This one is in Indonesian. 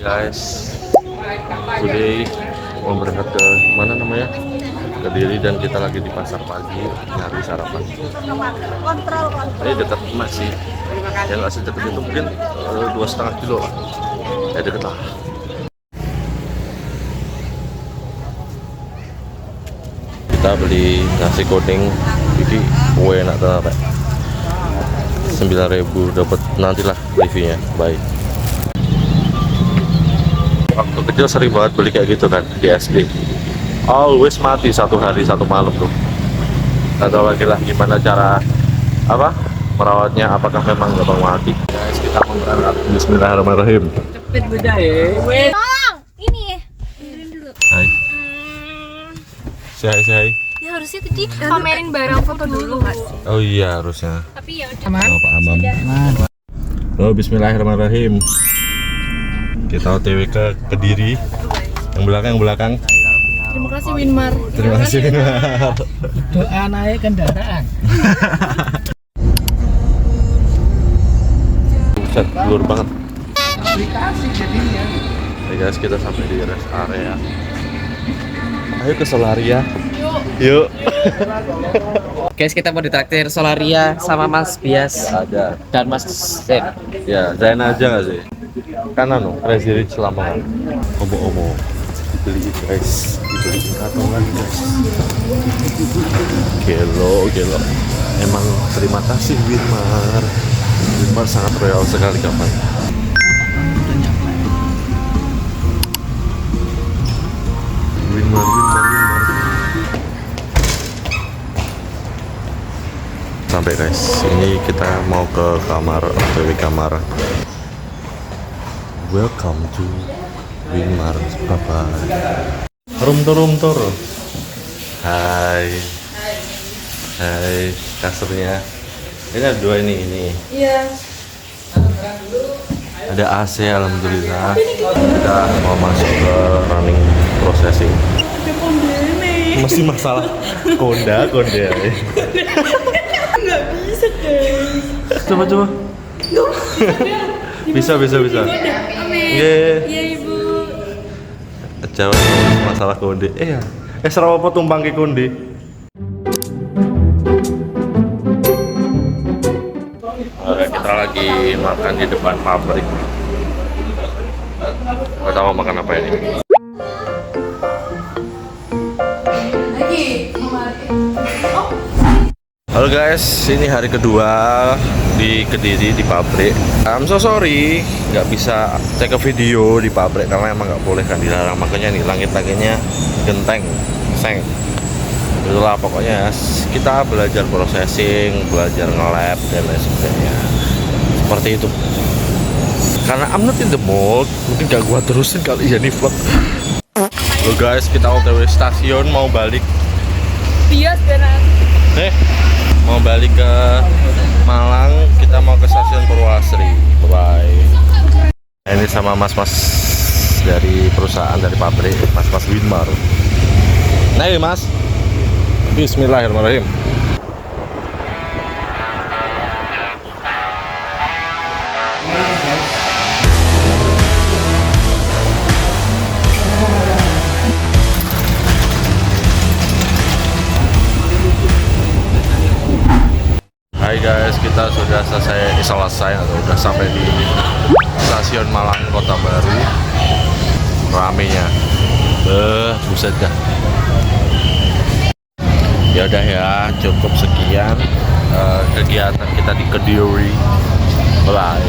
guys, today mau berangkat ke mana namanya, Kediri, dan kita lagi di pasar pagi nyari sarapan. Ini dekat masih, yang nggak sedekat itu mungkin 2,5 kilo lah, deket lah. Kita beli nasi kuning, ini kue enak banget, 9.000 dapat, nantilah reviewnya. Bye. Waktu kecil sering banget beli kayak gitu kan di SD. Always mati satu hari satu malam tuh. Gak tahu lagi lah gimana cara merawatnya, apakah memang gampang mati. Guys, kita mau berangkat. Bismillahirrahmanirrahim. Cepet beda ya. Tolong, ini dulu. Hai. Say. Ya harusnya tadi pamerin barang foto dulu Mas. Oh iya harusnya. Tapi ya udah. Aman. Pak Amam. Halo, bismillahirrahmanirrahim. Kita OTW ke Kediri. Yang belakang. Terima kasih Winmar. Terima kasih. Doa naik kendaraan. Buset, blur banget. Aplikasi jadinya. Hey guys, kita sampai di rest area. Ayo ke Solaria. Yuk. Guys, kita mau ditraktir Solaria sama Mas Bias Ada. dan Mas Zen. Ya, Zain aja nggak sih? Kan Crazy Rich Lamongan. Omo dibeliin guys, dibeliin katongan guys. Gelo. Emang terima kasih Winmar. Winmar sangat royal sekali kapan. Winmar. Sampai guys, ini kita mau ke kamar, OTW kamar. Welcome to Winmar, bye-bye. Room tour. Hai, kasurnya. Ini ada dua ini. Iya. Ada AC, alhamdulillah. Kita mau masuk ke running processing. Mesti masalah konda. Nggak bisa guys. Coba. Bisa. Amin. Iya Ibu. Jawab masalah konde. Serap apa tumpang ke konde? Kita lagi makan di depan pabrik. Gak tahu mau makan apa ini. Halo guys, ini hari kedua di Kediri di pabrik. I'm so sorry, nggak bisa take a video di pabrik karena emang nggak boleh kan, dilarang. Makanya nih langit-langitnya genteng, seng. Itulah pokoknya kita belajar processing, belajar nge-lab dan lain sebagainya. Seperti itu. Karena I'm not in the mood, mungkin gak gua terusin kali ya nih vlog. Halo guys, kita OTW stasiun mau balik. Bias benar. Mau balik ke Malang, kita mau ke stasiun Purwasri. Bye. Ini sama mas-mas dari perusahaan, dari pabrik, mas-mas Winmar. Nah, mas. Bismillahirrahmanirrahim. Hai guys, kita sudah selesai atau udah sampai di stasiun Malang Kota Baru. Ramenya, buset dah. Ya udah ya, cukup sekian kegiatan kita di Kediri. Bye.